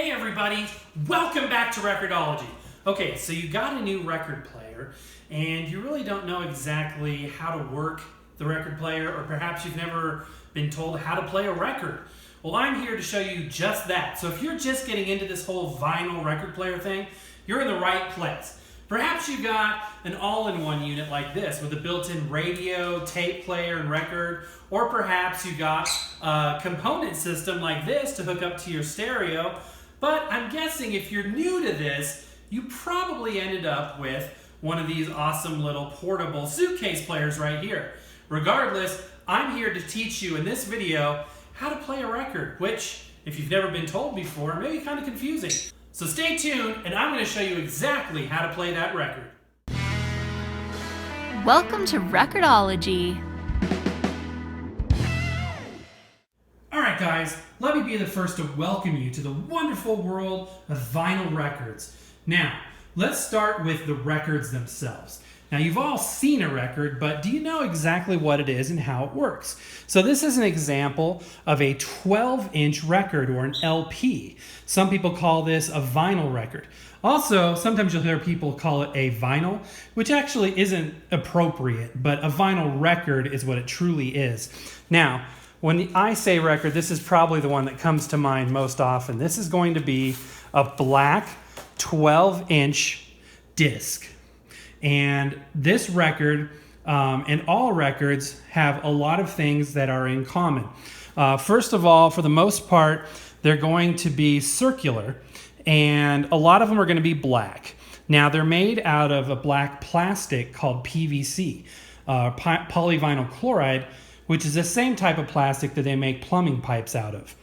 Hey everybody, welcome back to Record-ology. Okay, so you got a new record player and you really don't know exactly how to work the record player, or perhaps you've never been told how to play a record. Well, I'm here to show you just that. So if you're just getting into this whole vinyl record player thing, you're in the right place. Perhaps you got an all-in-one unit like this with a built-in radio, tape player, and record, or perhaps you got a component system like this to hook up to your stereo. But I'm guessing if you're new to this, you probably ended up with one of these awesome little portable suitcase players right here. Regardless, I'm here to teach you in this video how to play a record, which, if you've never been told before, may be kind of confusing. So stay tuned, and I'm going to show you exactly how to play that record. Welcome to Record-ology. Alright guys, let me be the first to welcome you to the wonderful world of vinyl records. Now, let's start with the records themselves. Now, you've all seen a record, but do you know exactly what it is and how it works? So this is an example of a 12-inch record, or an LP. Some people call this a vinyl record. Also, sometimes you'll hear people call it a vinyl, which actually isn't appropriate, but a vinyl record is what it truly is. Now, when I say record, this is probably the one that comes to mind most often. This is going to be a black 12-inch disc. And this record, and all records, have a lot of things that are in common. First of all, for the most part, they're going to be circular, and a lot of them are going to be black. Now, they're made out of a black plastic called PVC, polyvinyl chloride, which is the same type of plastic that they make plumbing pipes out of.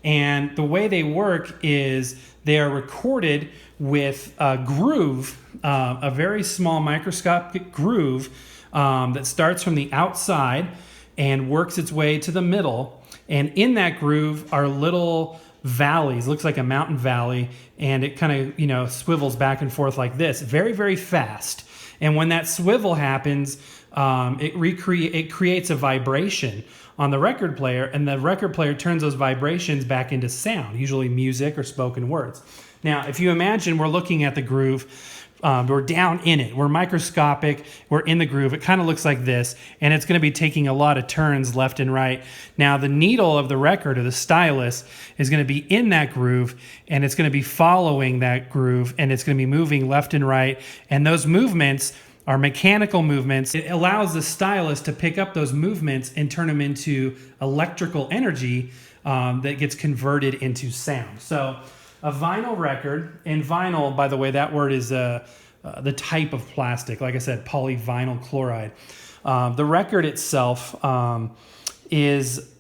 And the way they work is they are recorded with a groove, a very small microscopic groove that starts from the outside and works its way to the middle. And in that groove are little valleys, looks like a mountain valley, and it kind of, swivels back and forth like this, very, very fast. And when that swivel happens, it creates a vibration on the record player, and the record player turns those vibrations back into sound, usually music or spoken words. Now, if you imagine we're looking at the groove, we're down in it, we're microscopic, we're in the groove, it kind of looks like this, and it's going to be taking a lot of turns left and right. Now, the needle of the record, or the stylus, is going to be in that groove, and it's going to be following that groove, and it's going to be moving left and right, and those movements are mechanical movements. It allows the stylus to pick up those movements and turn them into electrical energy that gets converted into sound. So a vinyl record, and vinyl, by the way, that word is the type of plastic, like I said, polyvinyl chloride. The record itself is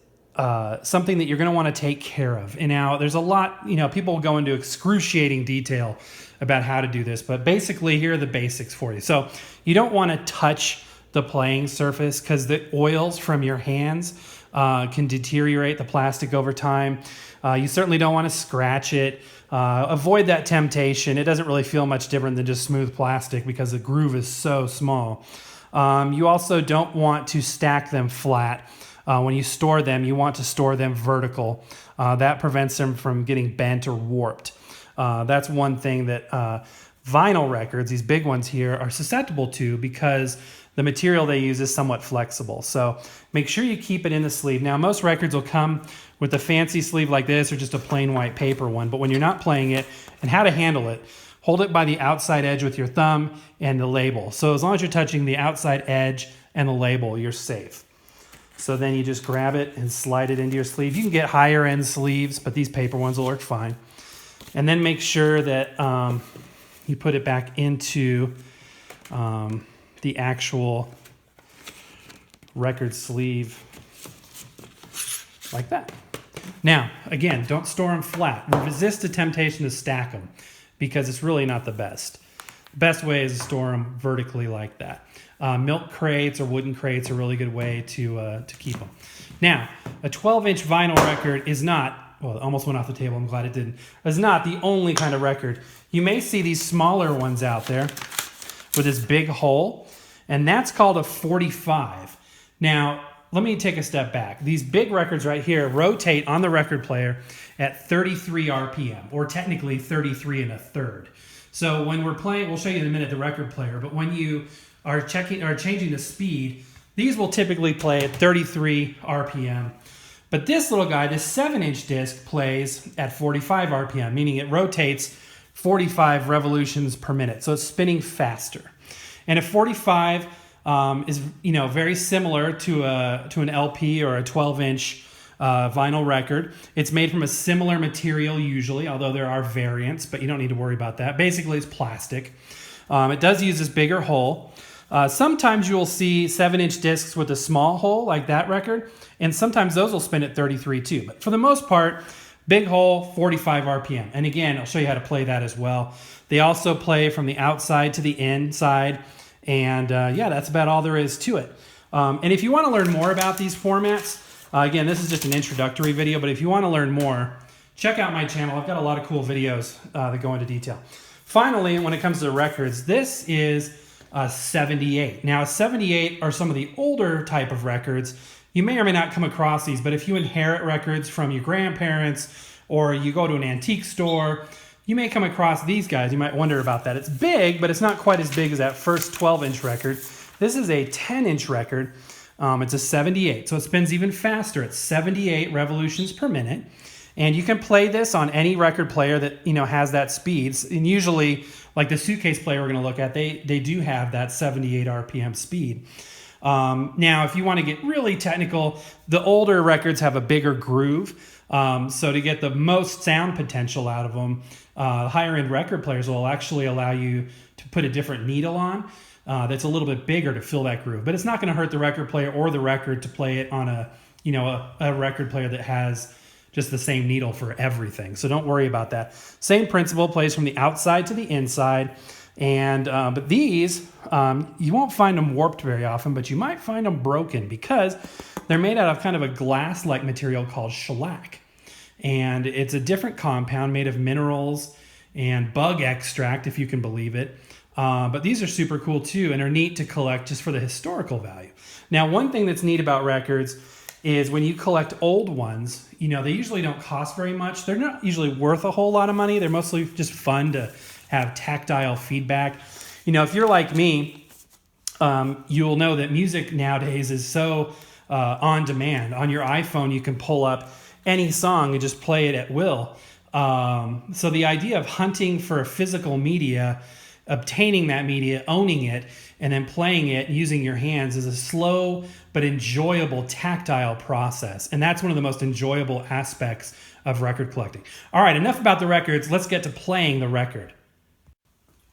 something that you're going to want to take care of. And now there's a lot, people go into excruciating detail about how to do this, but basically here are the basics for you. So you don't want to touch the playing surface because the oils from your hands can deteriorate the plastic over time. You certainly don't want to scratch it. Avoid that temptation. It doesn't really feel much different than just smooth plastic because the groove is so small. You also don't want to stack them flat. When you store them, you want to store them vertical. That prevents them from getting bent or warped. That's one thing that vinyl records, these big ones here, are susceptible to because the material they use is somewhat flexible. So make sure you keep it in the sleeve. Now, most records will come with a fancy sleeve like this or just a plain white paper one. But when you're not playing it, and how to handle it, hold it by the outside edge with your thumb and the label. So as long as you're touching the outside edge and the label, you're safe. So then you just grab it and slide it into your sleeve. You can get higher end sleeves, but these paper ones will work fine. And then make sure that you put it back into the actual record sleeve like that. Now, again, don't store them flat. Resist the temptation to stack them because it's really not the best. The best way is to store them vertically like that. Milk crates or wooden crates are a really good way to keep them. Now, a 12-inch vinyl record is not, well, it almost went off the table, I'm glad it didn't, is not the only kind of record. You may see these smaller ones out there with this big hole, and that's called a 45. Now, let me take a step back. These big records right here rotate on the record player at 33 RPM, or technically 33 and a third. So when we're playing, we'll show you in a minute the record player, but when you are changing the speed, these will typically play at 33 RPM. But this little guy, this 7-inch disc, plays at 45 RPM, meaning it rotates 45 revolutions per minute. So it's spinning faster. And a 45 is very similar to an LP or a 12-inch vinyl record. It's made from a similar material usually, although there are variants, but you don't need to worry about that. Basically, it's plastic. It does use this bigger hole. Sometimes you'll see 7-inch discs with a small hole like that record, and sometimes those will spin at 33 too. But for the most part, big hole, 45 RPM. And again, I'll show you how to play that as well. They also play from the outside to the inside, and that's about all there is to it. And if you want to learn more about these formats, again, this is just an introductory video, but if you want to learn more, check out my channel. I've got a lot of cool videos that go into detail. Finally, when it comes to the records, this is a 78. Now, 78 are some of the older type of records. You may or may not come across these, but if you inherit records from your grandparents or you go to an antique store, you may come across these guys. You might wonder about that. It's big, but it's not quite as big as that first 12-inch record. This is a 10-inch record. It's a 78, so it spins even faster. It's 78 revolutions per minute. And you can play this on any record player that has that speed. And usually, like the suitcase player we're going to look at, they do have that 78 RPM speed. Now, if you want to get really technical, the older records have a bigger groove. So to get the most sound potential out of them, higher end record players will actually allow you to put a different needle on that's a little bit bigger to fill that groove. But it's not going to hurt the record player or the record to play it on a record player that has just the same needle for everything. So don't worry about that. Same principle, plays from the outside to the inside. And but these, you won't find them warped very often, but you might find them broken because they're made out of kind of a glass-like material called shellac. And it's a different compound made of minerals and bug extract, if you can believe it. But these are super cool too and are neat to collect just for the historical value. Now, one thing that's neat about records is when you collect old ones, they usually don't cost very much. They're not usually worth a whole lot of money. They're mostly just fun to have tactile feedback. If you're like me, you'll know that music nowadays is so on demand. On your iPhone, you can pull up any song and just play it at will. So the idea of hunting for a physical media, obtaining that media, owning it, and then playing it using your hands is a slow but enjoyable tactile process. And that's one of the most enjoyable aspects of record collecting. All right, enough about the records. Let's get to playing the record.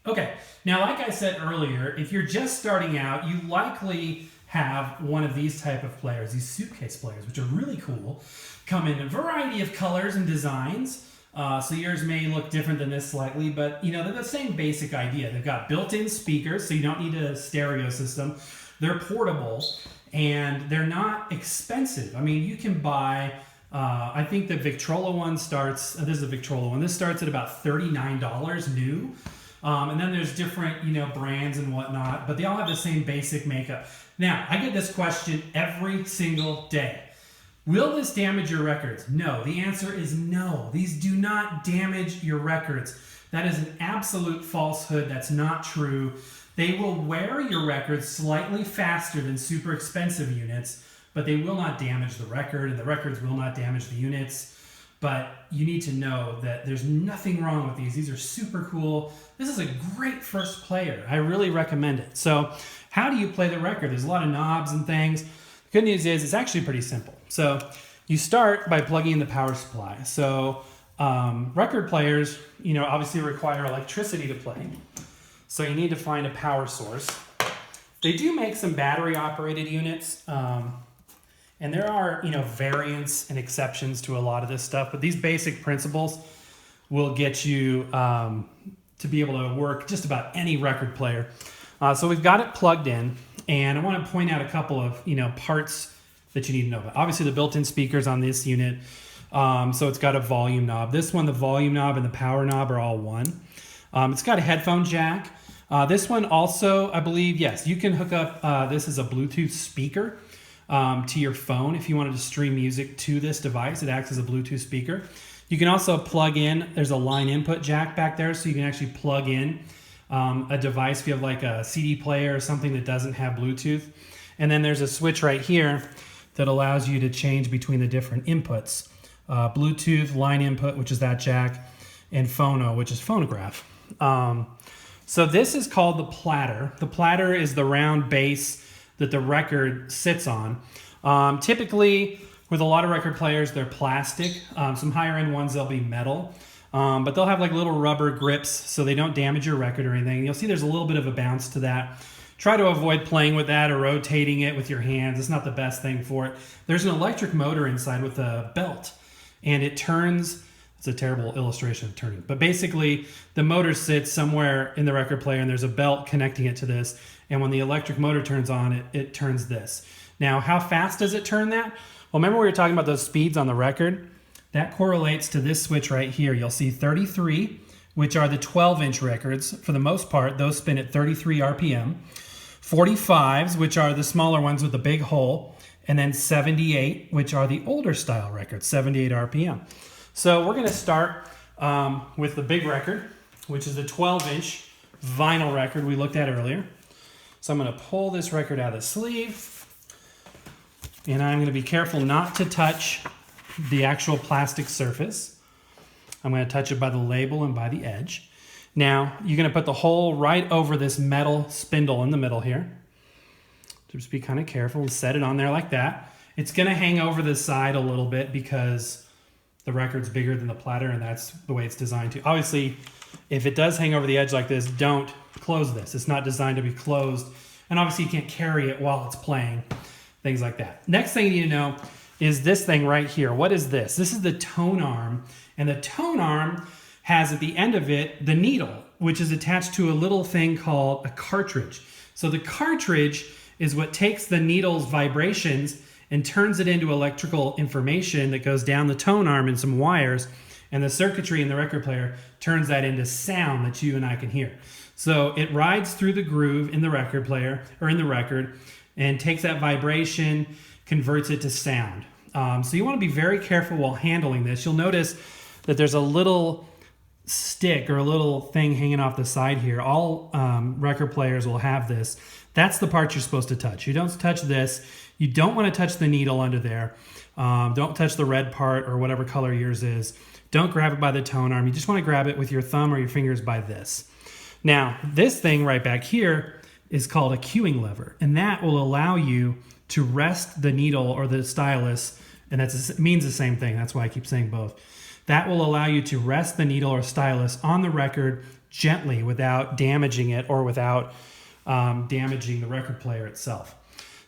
Okay, now like I said earlier, if you're just starting out, you likely have one of these type of players, these suitcase players, which are really cool. Come in a variety of colors and designs. So yours may look different than this slightly, but they're the same basic idea. They've got built-in speakers, so you don't need a stereo system. They're portable, and they're not expensive. I mean, you can buy, I think the Victrola one starts, this is a Victrola one, this starts at about $39 new. And then there's different, brands and whatnot, but they all have the same basic makeup. Now, I get this question every single day. Will this damage your records? No. The answer is no. These do not damage your records. That is an absolute falsehood. That's not true. They will wear your records slightly faster than super expensive units, but they will not damage the record, and the records will not damage the units. But you need to know that there's nothing wrong with these. These are super cool. This is a great first player. I really recommend it. So how do you play the record? There's a lot of knobs and things. The good news is it's actually pretty simple. So you start by plugging in the power supply. So record players, obviously require electricity to play. So you need to find a power source. They do make some battery operated units. And there are, variants and exceptions to a lot of this stuff, but these basic principles will get you to be able to work just about any record player. So we've got it plugged in, and I want to point out a couple of, parts that you need to know about. Obviously, the built-in speakers on this unit, so it's got a volume knob. This one, the volume knob and the power knob are all one. It's got a headphone jack. This one also, I believe, yes, you can hook up, this is a Bluetooth speaker. to your phone if you wanted to stream music to this device. It acts as a Bluetooth speaker. You can also plug in, there's a line input jack back there, so you can actually plug in a device if you have like a CD player or something that doesn't have Bluetooth. And then there's a switch right here that allows you to change between the different inputs. Bluetooth, line input, which is that jack, and phono, which is phonograph. So this is called the platter. The platter is the round base that the record sits on. Typically, with a lot of record players, they're plastic. Some higher end ones, they'll be metal. But they'll have like little rubber grips so they don't damage your record or anything. You'll see there's a little bit of a bounce to that. Try to avoid playing with that or rotating it with your hands. It's not the best thing for it. There's an electric motor inside with a belt, and it turns. It's a terrible illustration of turning. But basically, the motor sits somewhere in the record player, and there's a belt connecting it to this. And when the electric motor turns on, it turns this. Now, how fast does it turn that? Well, remember we were talking about those speeds on the record? That correlates to this switch right here. You'll see 33, which are the 12-inch records. For the most part, those spin at 33 RPM. 45s, which are the smaller ones with the big hole. And then 78, which are the older style records, 78 RPM. So we're going to start with the big record, which is the 12-inch vinyl record we looked at earlier. So I'm going to pull this record out of the sleeve, and I'm going to be careful not to touch the actual plastic surface. I'm going to touch it by the label and by the edge. Now, you're going to put the hole right over this metal spindle in the middle here. Just be kind of careful and set it on there like that. It's going to hang over the side a little bit because the record's bigger than the platter, and that's the way it's designed to. Obviously, if it does hang over the edge like this, don't close this. It's not designed to be closed. And obviously, you can't carry it while it's playing, things like that. Next thing you need to know is this thing right here. What is this? This is the tone arm, and the tone arm has at the end of it the needle, which is attached to a little thing called a cartridge. So the cartridge is what takes the needle's vibrations and turns it into electrical information that goes down the tone arm in some wires, and the circuitry in the record player turns that into sound that you and I can hear. So it rides through the groove in the record player, or in the record, and takes that vibration, converts it to sound. So you want to be very careful while handling this. You'll notice that there's a little stick or a little thing hanging off the side here. All record players will have this. That's the part you're supposed to touch. You don't touch this. You don't want to touch the needle under there. Don't touch the red part or whatever color yours is. Don't grab it by the tone arm. You just want to grab it with your thumb or your fingers by this. Now, this thing right back here is called a cueing lever, and that will allow you to rest the needle or the stylus, and it means the same thing. That's why I keep saying both. That will allow you to rest the needle or stylus on the record gently without damaging it or without damaging the record player itself.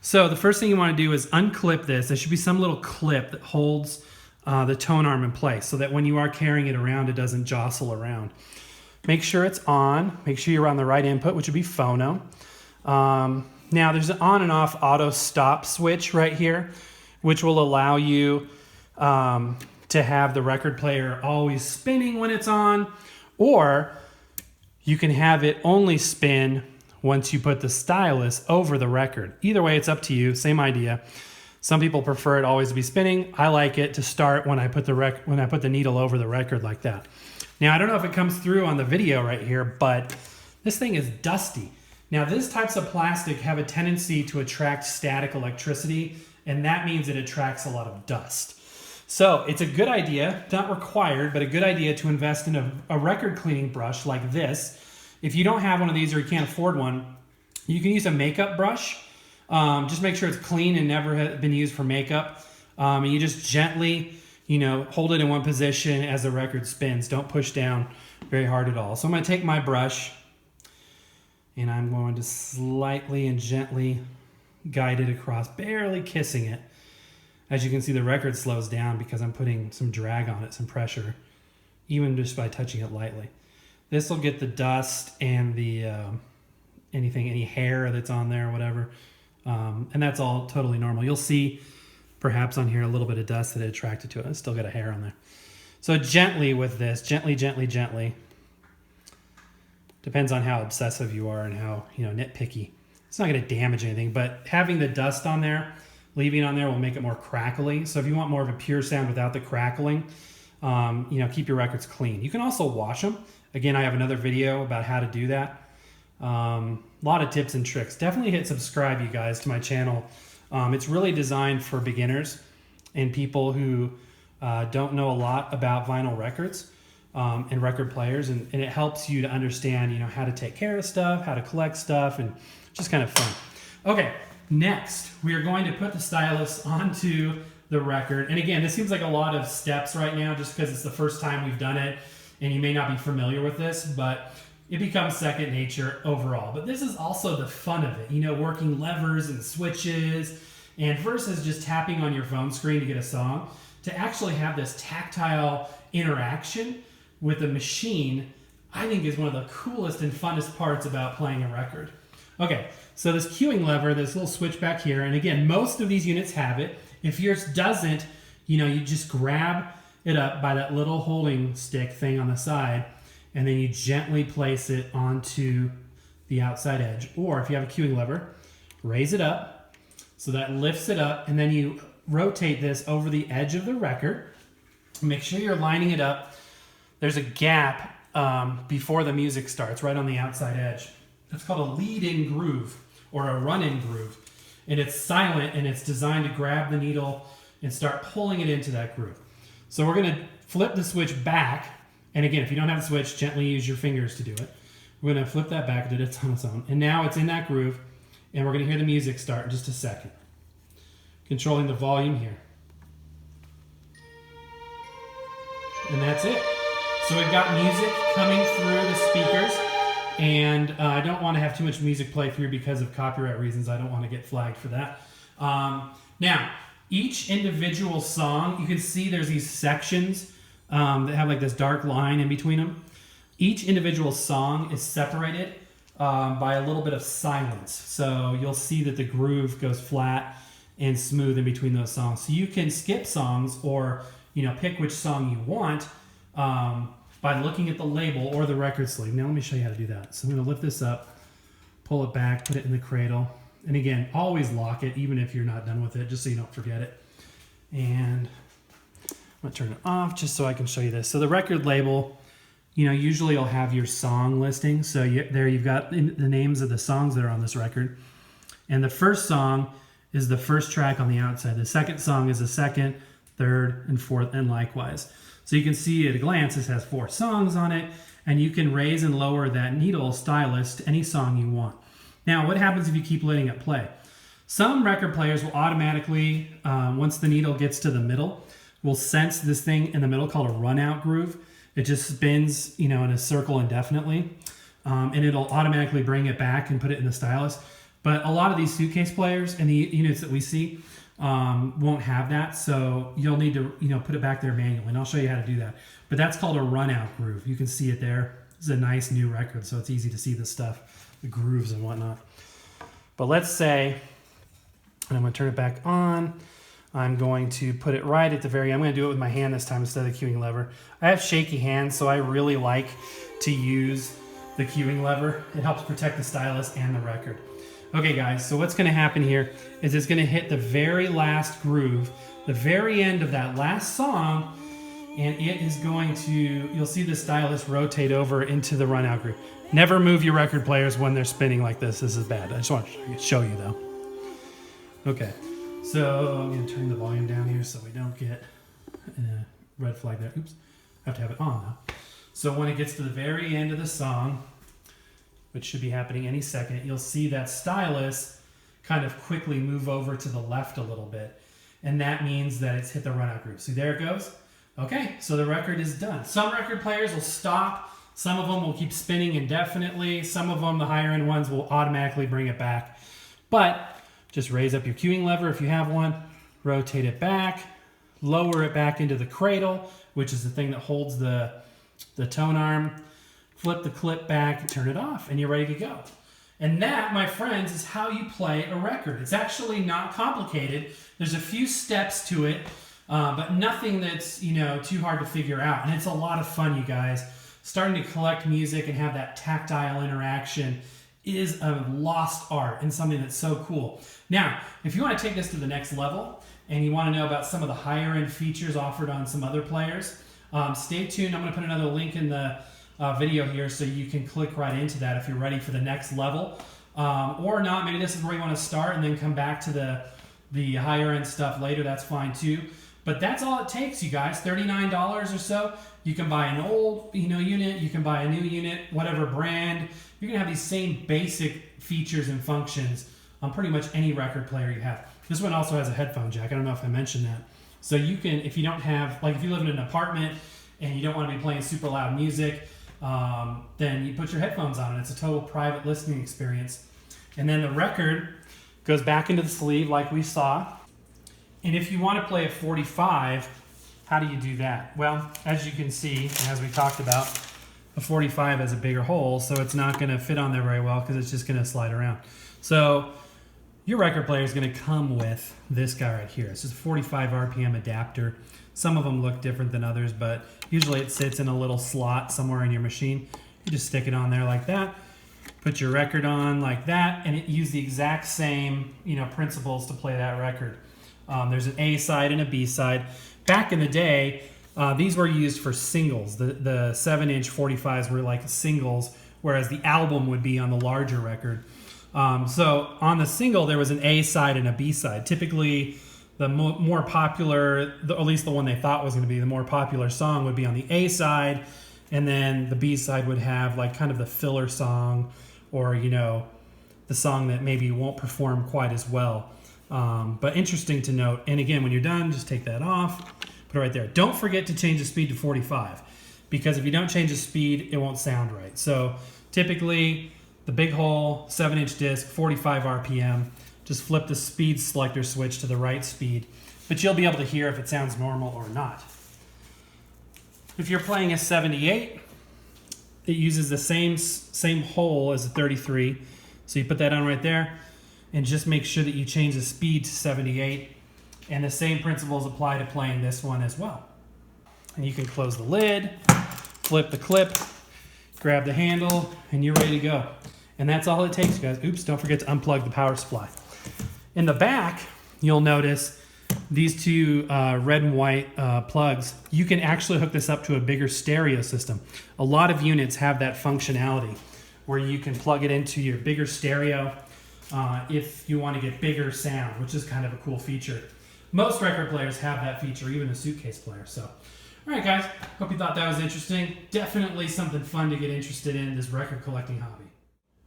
So the first thing you want to do is unclip this. There should be some little clip that holds the tone arm in place so that when you are carrying it around, it doesn't jostle around. Make sure it's on. Make sure you're on the right input, which would be phono. Now there's an on and off auto stop switch right here, which will allow you to have the record player always spinning when it's on, or you can have it only spin once you put the stylus over the record. Either way, it's up to you. Same idea. Some people prefer it always to be spinning. I like it to start when I put the needle over the record like that. Now, I don't know if it comes through on the video right here, but this thing is dusty. Now, these types of plastic have a tendency to attract static electricity, and that means it attracts a lot of dust. So it's a good idea, not required, but a good idea to invest in a record cleaning brush like this. If you don't have one of these or you can't afford one, you can use a makeup brush. Just make sure it's clean and never has been used for makeup. And you just gently, hold it in one position as the record spins. Don't push down very hard at all. So I'm going to take my brush and I'm going to slightly and gently guide it across, barely kissing it. As you can see, the record slows down because I'm putting some drag on it, some pressure, even just by touching it lightly. This will get the dust and the any hair that's on there, whatever. And that's all totally normal. You'll see perhaps on here a little bit of dust that it attracted to it. It's still got a hair on there. So gently with this, gently. Depends on how obsessive you are and how nitpicky. It's not going to damage anything, but having the dust on there leaving on there will make it more crackly. So if you want more of a pure sound without the crackling, keep your records clean. You can also wash them. Again, I have another video about how to do that. A lot of tips and tricks. Definitely hit subscribe, you guys, to my channel. It's really designed for beginners and people who don't know a lot about vinyl records and record players, and it helps you to understand, how to take care of stuff, how to collect stuff, and just kind of fun. Okay, next we are going to put the stylus onto the record. And again, this seems like a lot of steps right now just because it's the first time we've done it, and you may not be familiar with this, but it becomes second nature overall. But this is also the fun of it, working levers and switches, and versus just tapping on your phone screen to get a song, to actually have this tactile interaction with a machine, I think is one of the coolest and funnest parts about playing a record. Okay, so this cueing lever, this little switch back here, and again, most of these units have it. If yours doesn't, you just grab it up by that little holding stick thing on the side, and then you gently place it onto the outside edge. Or if you have a cueing lever, raise it up so that lifts it up, and then you rotate this over the edge of the record. Make sure you're lining it up. There's a gap before the music starts, right on the outside edge. That's called a lead-in groove or a run-in groove. And it's silent, and it's designed to grab the needle and start pulling it into that groove. So we're going to flip the switch back. And again, if you don't have the switch, gently use your fingers to do it. We're going to flip that back. It did it on its own. And now it's in that groove, and we're going to hear the music start in just a second. Controlling the volume here. And that's it. So we've got music coming through the speakers, and I don't want to have too much music play through because of copyright reasons. I don't want to get flagged for that. Now, each individual song, you can see there's these sections that have like this dark line in between them. Each individual song is separated by a little bit of silence. So you'll see that the groove goes flat and smooth in between those songs. So you can skip songs or pick which song you want by looking at the label or the record sleeve. Now let me show you how to do that. So I'm going to lift this up, pull it back, put it in the cradle. And again, always lock it even if you're not done with it, just so you don't forget it. And I'm going to turn it off just so I can show you this. So the record label, usually you'll have your song listing. So there you've got the names of the songs that are on this record. And the first song is the first track on the outside. The second song is the second, third, and fourth, and likewise. So you can see at a glance this has 4 songs on it, and you can raise and lower that needle stylus to any song you want. Now, what happens if you keep letting it play? Some record players will automatically, once the needle gets to the middle, will sense this thing in the middle called a run-out groove. It just spins, in a circle indefinitely, and it'll automatically bring it back and put it in the stylus. But a lot of these suitcase players and the units that we see won't have that, so you'll need to put it back there manually, and I'll show you how to do that. But that's called a run-out groove. You can see it there. This is a nice new record, so it's easy to see this stuff, the grooves and whatnot. But let's say, and I'm going to turn it back on. I'm going to put it right at the very end. I'm going to do it with my hand this time instead of the cueing lever. I have shaky hands, so I really like to use the cueing lever. It helps protect the stylus and the record. Okay guys, so what's going to happen here is it's going to hit the very last groove, the very end of that last song, and it is going to, you'll see the stylus rotate over into the run-out groove. Never move your record players when they're spinning like this. This is bad. I just want to show you though. Okay, so I'm going to turn the volume down here so we don't get a red flag there. Oops, I have to have it on now. So when it gets to the very end of the song, which should be happening any second, you'll see that stylus kind of quickly move over to the left a little bit. And that means that it's hit the run-out groove. See, there it goes. Okay, so the record is done. Some record players will stop. Some of them will keep spinning indefinitely. Some of them, the higher end ones, will automatically bring it back. But just raise up your cueing lever if you have one, rotate it back, lower it back into the cradle, which is the thing that holds the tone arm, flip the clip back, turn it off, and you're ready to go. And that, my friends, is how you play a record. It's actually not complicated. There's a few steps to it, but nothing that's too hard to figure out. And it's a lot of fun, you guys. Starting to collect music and have that tactile interaction is a lost art and something that's so cool. Now, if you want to take this to the next level and you want to know about some of the higher end features offered on some other players, stay tuned. I'm going to put another link in the video here so you can click right into that if you're ready for the next level. Or not, maybe this is where you want to start and then come back to the higher end stuff later. That's fine too. But that's all it takes, you guys. $39 or so. You can buy an old unit, you can buy a new unit, whatever brand. You're gonna have these same basic features and functions on pretty much any record player you have. This one also has a headphone jack. I don't know if I mentioned that. So you can, if you don't have, like if you live in an apartment and you don't want to be playing super loud music, then you put your headphones on and it's a total private listening experience. And then the record goes back into the sleeve like we saw. And if you want to play a 45, how do you do that? Well, as you can see, and as we talked about, a 45 has a bigger hole, so it's not going to fit on there very well because it's just going to slide around. So your record player is going to come with this guy right here. It's just a 45 RPM adapter. Some of them look different than others, but usually it sits in a little slot somewhere in your machine. You just stick it on there like that, put your record on like that, and it use the exact same principles to play that record. There's an A side and a B side. Back in the day, these were used for singles. The 7-inch 45s were like singles, whereas the album would be on the larger record. So on the single, there was an A side and a B side. Typically, the more popular, or at least the one they thought was going to be the more popular song would be on the A side, and then the B side would have like kind of the filler song, or the song that maybe won't perform quite as well. But interesting to note. And again, when you're done, just take that off, put it right there. Don't forget to change the speed to 45, because if you don't change the speed, it won't sound right. So typically, the big hole, 7-inch disc, 45 RPM. Just flip the speed selector switch to the right speed, but you'll be able to hear if it sounds normal or not. If you're playing a 78, it uses the same hole as a 33. So you put that on right there, and just make sure that you change the speed to 78. And the same principles apply to playing this one as well. And you can close the lid, flip the clip, grab the handle, and you're ready to go. And that's all it takes, guys. Oops, don't forget to unplug the power supply. In the back, you'll notice these two red and white plugs. You can actually hook this up to a bigger stereo system. A lot of units have that functionality where you can plug it into your bigger stereo if you want to get bigger sound, which is kind of a cool feature. Most record players have that feature, even a suitcase player. So, all right, guys, hope you thought that was interesting. Definitely something fun to get interested in, this record collecting hobby.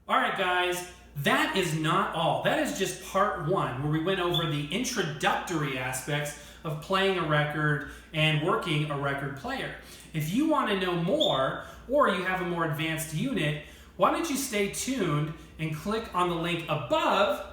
All right, guys, that is not all. That is just part one, where we went over the introductory aspects of playing a record and working a record player. If you want to know more, or you have a more advanced unit, why don't you stay tuned and click on the link above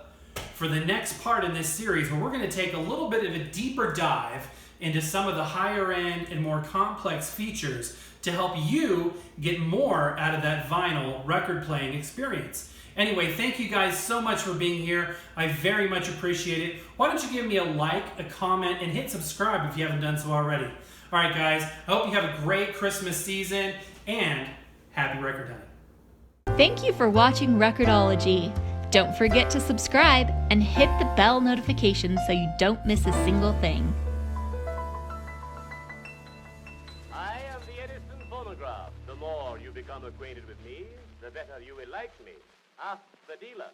for the next part in this series, where we're going to take a little bit of a deeper dive into some of the higher end and more complex features to help you get more out of that vinyl record playing experience. Anyway, thank you guys so much for being here. I very much appreciate it. Why don't you give me a like, a comment, and hit subscribe if you haven't done so already. All right, guys, I hope you have a great Christmas season, and happy record hunting. Thank you for watching Record-ology. Don't forget to subscribe and hit the bell notification so you don't miss a single thing. I am the Edison phonograph. The more you become acquainted with me, the better you will like me. Ask the dealer.